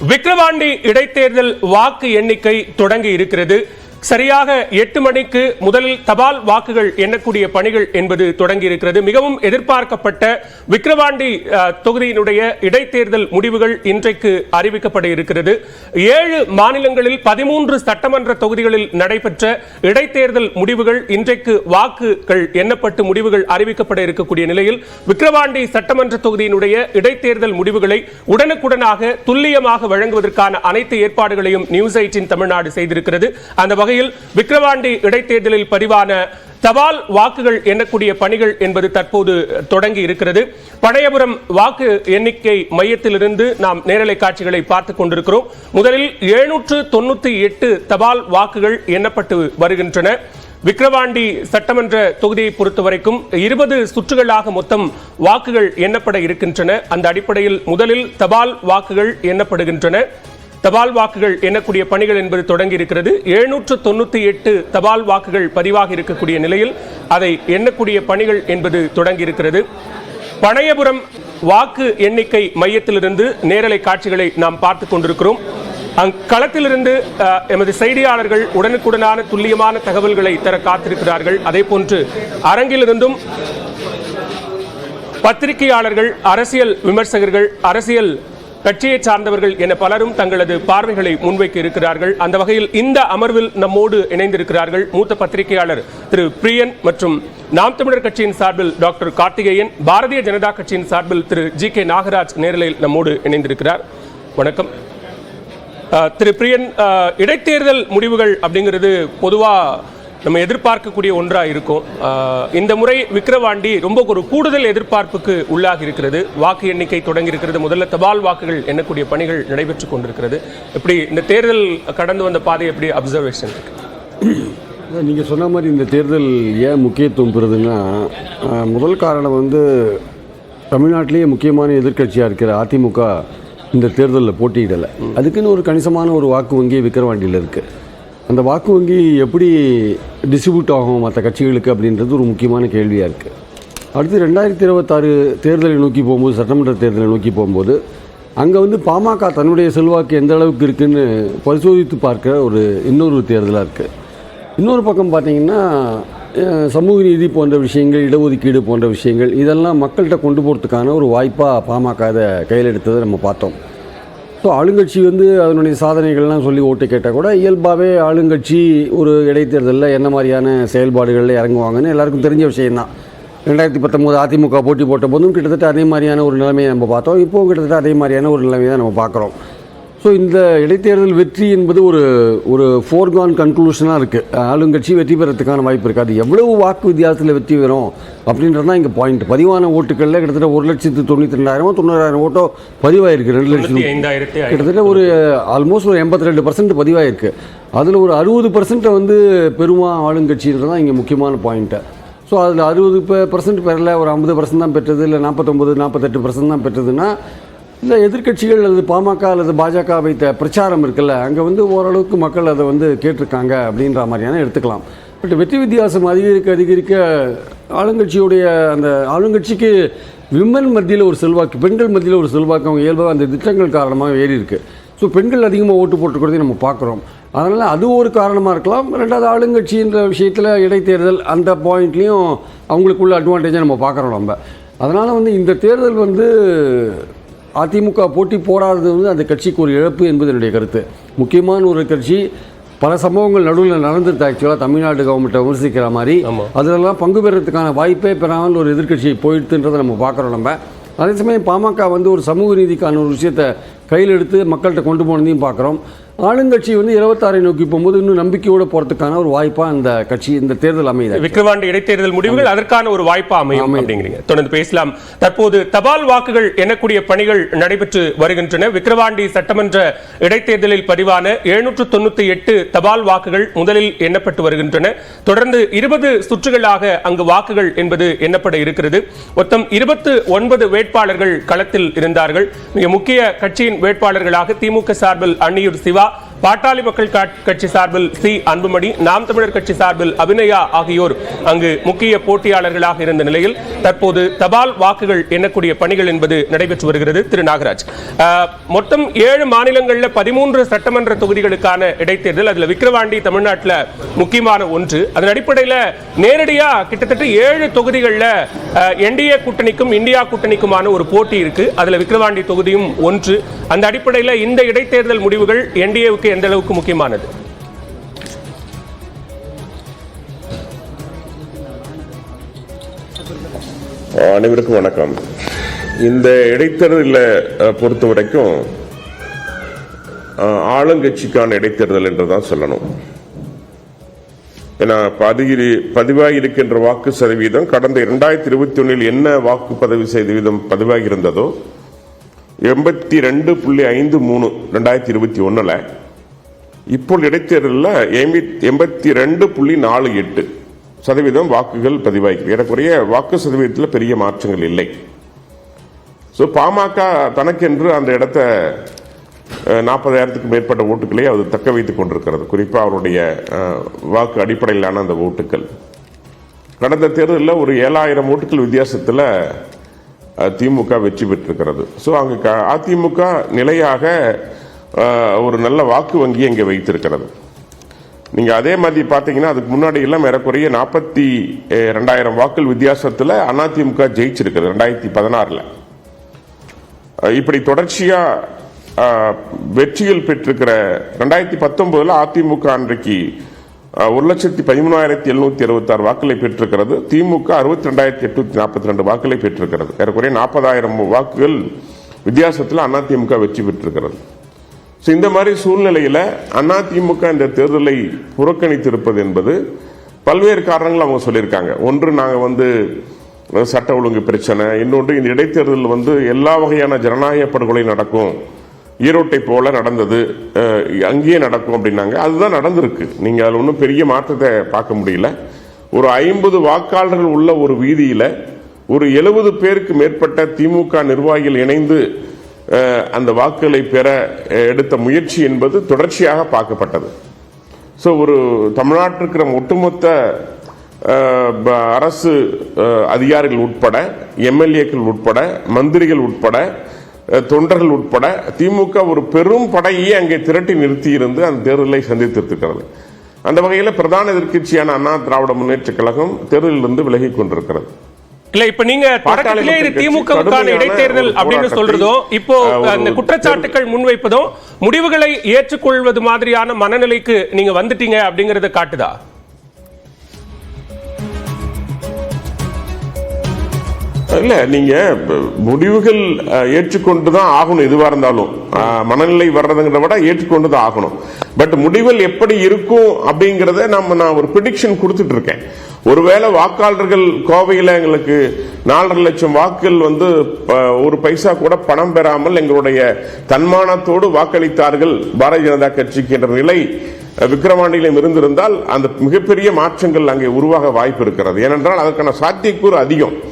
விக்கிரவாண்டி இடைத்தேர்தல் வாக்கு எண்ணிக்கை தொடங்கி இருக்கிறது. சரியாக 8 மணிக்கு முதலில் தபால் வாக்குகள் எண்ணக்கூடிய பணிகள் என்பது தொடங்கி இருக்கிறது. மிகவும் எதிர்பார்க்கப்பட்ட விக்கிரவாண்டி தொகுதியினுடைய இடைத்தேர்தல் முடிவுகள் இன்றைக்கு அறிவிக்கப்பட இருக்கிறது. 7 மாநிலங்களில் 13 சட்டமன்ற தொகுதிகளில் நடைபெற்ற இடைத்தேர்தல் முடிவுகள் இன்றைக்கு வாக்குகள் எண்ணப்பட்டு முடிவுகள் அறிவிக்கப்பட இருக்கக்கூடிய நிலையில் விக்கிரவாண்டி சட்டமன்ற தொகுதியினுடைய இடைத்தேர்தல் முடிவுகளை உடனுக்குடனாக துல்லியமாக வழங்குவதற்கான அனைத்து ஏற்பாடுகளையும் நியூஸ் 18 தமிழ்நாடு செய்திருக்கிறது. அந்த வகையில் விக்கிரவாண்டி இடைத்தேர்தலில் பதிவான தபால் வாக்குகள் எண்ணக்கூடிய பணிகள் என்பது தற்போது தொடங்கி இருக்கிறது. பனையபுரம் வாக்கு எண்ணிக்கை மையத்திலிருந்து நாம் நேரலை காட்சிகளை பார்த்துக் கொண்டிருக்கிறோம். முதலில் 798 தபால் வாக்குகள் எண்ணப்பட்டு வருகின்றன. விக்கிரவாண்டி சட்டமன்ற தொகுதியை பொறுத்தவரைக்கும் 20 சுற்றுகளாக மொத்தம் வாக்குகள் எண்ணப்பட இருக்கின்றன. அந்த அடிப்படையில் முதலில் தபால் வாக்குகள் எண்ணப்படுகின்றன. தபால் வாக்குகள் எண்ணக்கூடிய பணிகள் என்பது தொடங்கி இருக்கிறது. 798 தபால் வாக்குகள் பதிவாக இருக்கக்கூடிய நிலையில் அதை எண்ணக்கூடிய பணிகள் என்பது தொடங்கி இருக்கிறது. பனையபுரம் வாக்கு எண்ணிக்கை மையத்திலிருந்து நேரலை காட்சிகளை நாம் பார்த்துக் கொண்டிருக்கிறோம். களத்திலிருந்து எமது செய்தியாளர்கள் உடனுக்குடனான துல்லியமான தகவல்களை தர காத்திருக்கிறார்கள். அதே போன்று அரங்கிலிருந்தும் பத்திரிகையாளர்கள், அரசியல் விமர்சகர்கள், அரசியல் கட்சியை சார்ந்தவர்கள் என பலரும் தங்களது பார்வைகளை முன்வைக்க இருக்கிறார்கள். அந்த வகையில் இந்த அமர்வில் நம்மோடு இணைந்திருக்கிறார்கள் மூத்த பத்திரிகையாளர் திரு பிரியன் மற்றும் நாம் தமிழர் கட்சியின் சார்பில் டாக்டர் கார்த்திகேயன், பாரதிய ஜனதா கட்சியின் சார்பில் திரு ஜி.கே. நாகராஜ் நேரலையில் நம்மோடு இணைந்திருக்கிறார். வணக்கம் திரு பிரியன். இடைத்தேர்தல் முடிவுகள் அப்படிங்கிறது பொதுவாக நம்ம எதிர்பார்க்கக்கூடிய ஒன்றாக இருக்கும். இந்த முறை விக்கிரவாண்டி ரொம்ப ஒரு கூடுதல் எதிர்பார்ப்புக்கு உள்ளாகி இருக்கிறது. வாக்கு எண்ணிக்கை தொடங்கி இருக்கிறது. முதல்ல தபால் வாக்குகள் எண்ணக்கூடிய பணிகள் நடைபெற்றுக் கொண்டிருக்கிறது. எப்படி இந்த தேர்தல் கடந்து வந்த பாதை எப்படி அப்சர்வேஷன் இருக்கு? நீங்கள் சொன்ன மாதிரி இந்த தேர்தல் ஏன் முக்கியத்துவம் பெறுதுன்னா, முதல் காரணம் தமிழ்நாட்டிலேயே முக்கியமான எதிர்க்கட்சியாக இருக்கிற அதிமுக இந்த தேர்தலில் போட்டியிடலை. அதுக்குன்னு ஒரு கணிசமான ஒரு வாக்கு வங்கி விக்கிரவாண்டியில் இருக்குது. அந்த வாக்கு வங்கி எப்படி டிஸ்ட்ரிபியூட் ஆகும் மற்ற கட்சிகளுக்கு அப்படின்றது ஒரு முக்கியமான கேள்வியாக இருக்குது. அடுத்து 2026 தேர்தலை நோக்கி போகும்போது, சட்டமன்ற தேர்தலை நோக்கி போகும்போது அங்கே பாமக தன்னுடைய செல்வாக்கு எந்த அளவுக்கு இருக்குதுன்னு பரிசோதித்து பார்க்குற இன்னொரு தேர்தலாக இருக்குது. இன்னொரு பக்கம் பார்த்திங்கன்னா சமூக நீதி போன்ற விஷயங்கள், இடஒதுக்கீடு போன்ற விஷயங்கள், இதெல்லாம் மக்கள்கிட்ட கொண்டு போகிறதுக்கான ஒரு வாய்ப்பாக பாமக அதை கையில் எடுத்ததை நம்ம பார்த்தோம். ஸோ ஆளுங்கட்சி அதனுடைய சாதனைகள்லாம் சொல்லி ஓட்டு கேட்டால் கூட இயல்பாகவே ஆளுங்கட்சி ஒரு இடைத்தேர்தலில் என்ன மாதிரியான செயல்பாடுகளில் இறங்குவாங்கன்னு எல்லாருக்கும் தெரிஞ்ச விஷயந்தான். 2019 அதிமுக போட்டி போட்ட போதும் கிட்டத்தட்ட அதே மாதிரியான ஒரு நிலைமையை நம்ம பார்த்தோம். இப்போவும் கிட்டத்தட்ட அதே மாதிரியான ஒரு நிலைமையை தான் நம்ம பார்க்குறோம். ஸோ இந்த இடைத்தேர்தல் வெற்றி என்பது ஒரு ஃபோர்கான் கன்க்ளூஷனாக இருக்குது. ஆளுங்கட்சி வெற்றி பெறத்துக்கான வாய்ப்பு இருக்குது. அது எவ்வளவு வாக்கு வித்தியாசத்தில் வெற்றி பெறும் அப்படின்றது தான் இங்கே பாயிண்ட். பதிவான ஓட்டுகளில் கிட்டத்தட்ட 1,92,000 90,000 ஓட்டோ பதிவாயிருக்கு. 2 லட்சம் கிட்டத்தட்ட ஆல்மோஸ்ட் 82% பதிவாயிருக்கு. அதில் 60% பெருமா ஆளுங்கட்சின்றது தான் இங்கே முக்கியமான பாயிண்ட்டு. ஸோ அதில் 60% பெறல, 50% தான் பெற்றது, இல்லை 49-48% தான் பெற்றதுன்னா இல்லை எதிர்க்கட்சிகள் அல்லது பாமக அல்லது பாஜக வைத்த பிரச்சாரம் இருக்குல்ல, அங்கே ஓரளவுக்கு மக்கள் அதை கேட்டிருக்காங்க அப்படின்ற மாதிரியான எடுத்துக்கலாம். பட் வெற்றி வித்தியாசம் அதிகரிக்க ஆளுங்கட்சியுடைய அந்த ஆளுங்கட்சிக்கு விமன் மத்தியில் ஒரு செல்வாக்கு, பெண்கள் மத்தியில் ஒரு செல்வாக்கு அவங்க இயல்பாக அந்த திட்டங்கள் காரணமாக ஏறி இருக்குது. ஸோ பெண்கள் அதிகமாக ஓட்டு போட்டுக்கிறதையும் நம்ம பார்க்குறோம். அதனால் அது ஒரு காரணமாக இருக்கலாம். ரெண்டாவது ஆளுங்கட்சின்ற விஷயத்தில் இடைத்தேர்தல் அந்த பாயிண்ட்லேயும் அவங்களுக்குள்ள அட்வான்டேஜாக நம்ம பார்க்குறோம் நம்ம. அதனால் இந்த தேர்தல் அதிமுக போட்டி போடாதது அந்த கட்சிக்கு ஒரு இழப்பு என்பது என்னுடைய கருத்து. முக்கியமான ஒரு கட்சி பல சம்பவங்கள் நடுவில் நடந்துட்டு ஆக்சுவலாக தமிழ்நாடு கவர்மெண்ட்டை விமர்சிக்கிற மாதிரி அதிலெல்லாம் பங்கு பெறத்துக்கான வாய்ப்பே பெறாமல் ஒரு எதிர்க்கட்சி போயிடுதுன்றதை நம்ம பார்க்குறோம் நம்ம. அதே சமயம் பாமக ஒரு சமூக நீதிக்கான ஒரு விஷயத்தை கையில் எடுத்து மக்கள்கிட்ட கொண்டு போனதையும் பார்க்குறோம். ஆளுங்கட்சி 26 நோக்கி போகும்போது இன்னும் நம்பிக்கையோடு போகிறதுக்கான ஒரு வாய்ப்பா இந்த கட்சி இந்த தேர்தல் அமையுது. விக்கிரவாண்டி இடைத்தேர்தல் முடிவுகள் அதற்கான ஒரு வாய்ப்பா அமையும் அப்படிங்கிறீங்க. தொடர்ந்து பேசலாம். தற்போது தபால் வாக்குகள் எண்ணக்கூடிய பணிகள் நடைபெற்று வருகின்றன. விக்கிரவாண்டி சட்டமன்ற இடைத்தேர்தலில் பதிவான 798 தபால் வாக்குகள் முதலில் எண்ணப்பட்டு வருகின்றன. தொடர்ந்து 20 சுற்றுகளாக அங்கு வாக்குகள் என்பது எண்ணப்பட இருக்கிறது. மொத்தம் 29 வேட்பாளர்கள் களத்தில் இருந்தார்கள். மிக முக்கிய கட்சியின் வேட்பாளர்களாக திமுக சார்பில் அன்னியூர் சிவா, பாட்டாளி மக்கள் கட்சி சார்பில் சி அன்புமணி, நாம் தமிழர் கட்சி சார்பில் அபிநயா ஆகியோர் அங்கு முக்கிய போட்டியாளர்களாக இருந்த நிலையில் தற்போது தபால் வாக்குகள் எண்ணக்கூடிய பணிகள் என்பது நடைபெற்று வருகிறது. திரு நாகராஜ், மொத்தம் 7 மாநிலங்களில் 13 சட்டமன்ற தொகுதிகளுக்கான இடைத்தேர்தல், அதுல விக்கிரவாண்டி தமிழ்நாட்டில் முக்கியமான ஒன்று. அதன் அடிப்படையில் நேரடியா கிட்டத்தட்ட 7 தொகுதிகளில் என்டிஏ கூட்டணிக்கும் இந்தியா கூட்டணிக்குமான ஒரு போட்டி இருக்கு. அதுல விக்கிரவாண்டி தொகுதியும் ஒன்று. அந்த அடிப்படையில் இந்த இடைத்தேர்தல் முடிவுகள் என்டிஏவுக்கு எந்த அளவுக்கு முக்கியமானது? அனைவருக்கும் வணக்கம். இந்த இடைத்தேர்தலை பொறுத்த வரைக்கும் ஆளுங்கட்சிக்கான இடைத்தேர்தல் என்றுதான் சொல்லணும். ஏன்னா பதிவாகி இருக்கின்ற வாக்கு சதவீதம் கடந்த 2021 என்ன வாக்கு பதிவு சதவீதம் பதிவாகி இருந்ததோ 82.53 2021 இப்போ இடைத்தேர்தலில் 82.48 சதவீதம் வாக்குகள் பதிவாகி ஏறக்குறைய வாக்கு சதவீதத்தில் பெரிய மாற்றங்கள் இல்லை. ஸோ பாமக தனக்கென்று அந்த இடத்தை 40,000க்கு மேற்பட்ட ஓட்டுகளை அது தக்க வைத்துக் கொண்டிருக்கிறது. குறிப்பாக அவருடைய வாக்கு அடிப்படையிலான அந்த ஓட்டுகள் கடந்த தேர்தலில் ஒரு 7,000 ஓட்டுகள் வித்தியாசத்தில் திமுக வெற்றி பெற்றிருக்கிறது. ஸோ அங்கு அதிமுக நிலையாக ஒரு நல்ல வாக்கு வங்கியை இங்கே வைத்திருக்கிறது. நீங்க அதே மாதிரி பார்த்தீங்கன்னா அதுக்கு முன்னாடி எல்லாம் ஏறக்குறைய 42,000 வாக்குகள் வித்தியாசத்தில் அதிமுக ஜெயிச்சிருக்கிறது 2016. இப்படி தொடர்ச்சியா வெற்றிகள் பெற்றிருக்கிற 2019 அதிமுக அன்றைக்கு 1,13,766 வாக்குகளை பெற்றிருக்கிறது. திமுக 62,842 வாக்குகளை பெற்றிருக்கிறது. ஏறக்குறைய 40,000 வாக்குகள் வித்தியாசத்தில் அதிமுக வெற்றி பெற்றிருக்கிறது. இந்த மாதிரி சூழ்நிலையில் அதிமுக இந்த தேர்தலை புறக்கணித்திருப்பது என்பது பல்வேறு காரணங்கள் அவங்க சொல்லியிருக்காங்க. ஒன்று, நாங்கள் சட்ட ஒழுங்கு பிரச்சனை. இன்னொன்று, இந்த இடைத்தேர்தல் எல்லா வகையான ஜனநாயக படுகொலை நடக்கும், ஈரோட்டை போல நடந்தது, அங்கேயே நடக்கும் அப்படின்னாங்க. அதுதான் நடந்திருக்கு. நீங்க அதில் ஒன்றும் பெரிய மாற்றத்தை பார்க்க முடியல. ஒரு 50 வாக்காளர்கள் உள்ள ஒரு வீதியில ஒரு 70 பேருக்கு மேற்பட்ட திமுக நிர்வாகிகள் இணைந்து அந்த வாக்குகளை பெற எடுத்த முயற்சி என்பது தொடர்ச்சியாக பார்க்கப்பட்டது. ஸோ ஒரு தமிழ்நாட்டில் இருக்கிற ஒட்டுமொத்த அரசு அதிகாரிகள் உட்பட, எம்எல்ஏக்கள் உட்பட, மந்திரிகள் உட்பட, தொண்டர்கள் உட்பட திமுக ஒரு பெரும் படையை அங்கே திரட்டி நிறுத்தி இருந்து அந்த தேர்தலை சந்தித்திருக்கிறது. அந்த வகையில் பிரதான எதிர்க்கட்சியான அண்ணா திராவிட முன்னேற்ற கழகம் தேர்தலிலிருந்து விலகிக் கொண்டிருக்கிறது. இல்ல, இப்ப நீங்க தொடக்கத்திலே இது திமுகவுக்கான இடைத்தேர்தல் அப்படின்னு சொல்றதும், இப்போ அந்த குற்றச்சாட்டுகள் முன்வைப்பதும் முடிவுகளை ஏற்றுக்கொள்வது மாதிரியான மனநிலைக்கு நீங்க வந்துட்டீங்க அப்படிங்கறத காட்டுதா? இல்ல, நீங்க முடிவுகள் ஏற்றுக்கொண்டுதான் ஆகணும். எதுவா இருந்தாலும் மனநிலை வர்றதுங்கிறத விட ஏற்றுக்கொண்டுதான் ஆகணும். பட் முடிவுகள் எப்படி இருக்கும் அப்படிங்கறத நான் ஒரு ப்ரெடிக்ஷன் கொடுத்துட்டு இருக்கேன். ஒருவேளை வாக்காளர்கள் கோவையில் எங்களுக்கு 4.5 லட்சம் வாக்குகள் ஒரு பைசா கூட பணம் பெறாமல் எங்களுடைய தன்மானத்தோடு வாக்களித்தார்கள் பாரதிய ஜனதா கட்சிக்கு என்ற நிலை விக்கிரவாண்டியிலும் இருந்திருந்தால் அந்த மிகப்பெரிய மாற்றங்கள் அங்கே உருவாக வாய்ப்பு இருக்கிறது. ஏனென்றால் அதற்கான சாத்தியக்கூறு அதிகம்.